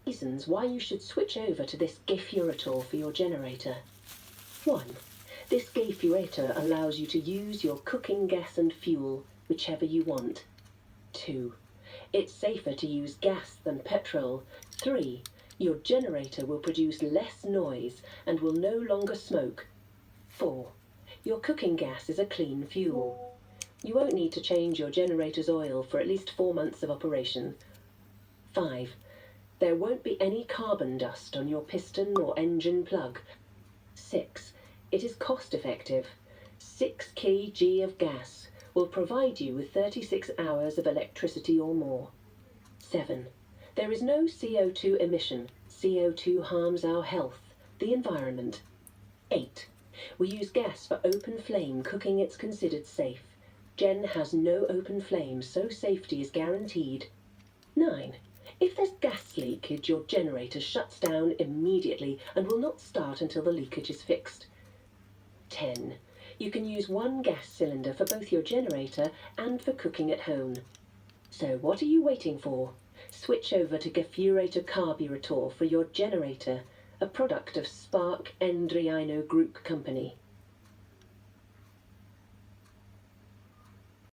Reasons why you should switch over to this Gafuretor for your generator. 1. This Gafuretor allows you to use your cooking gas and fuel, whichever you want. 2. It's safer to use gas than petrol. 3. Your generator will produce less noise and will no longer smoke. 4. Your cooking gas is a clean fuel. You won't need to change your generator's oil for at least 4 months of operation. 5. There won't be any carbon dust on your piston or engine plug. 6. It is cost effective. 6 kg of gas will provide you with 36 hours of electricity or more. 7. There is no CO2 emission. CO2 harms our health, the environment. 8. We use gas for open flame cooking. It's considered safe. Gen has no open flame, so safety is guaranteed. 9. If there's gas leakage, your generator shuts down immediately and will not start until the leakage is fixed. 10. You can use 1 gas cylinder for both your generator and for cooking at home. So what are you waiting for? Switch over to Gafuretor carburetor for your generator, a product of Spark and REINO Group Company.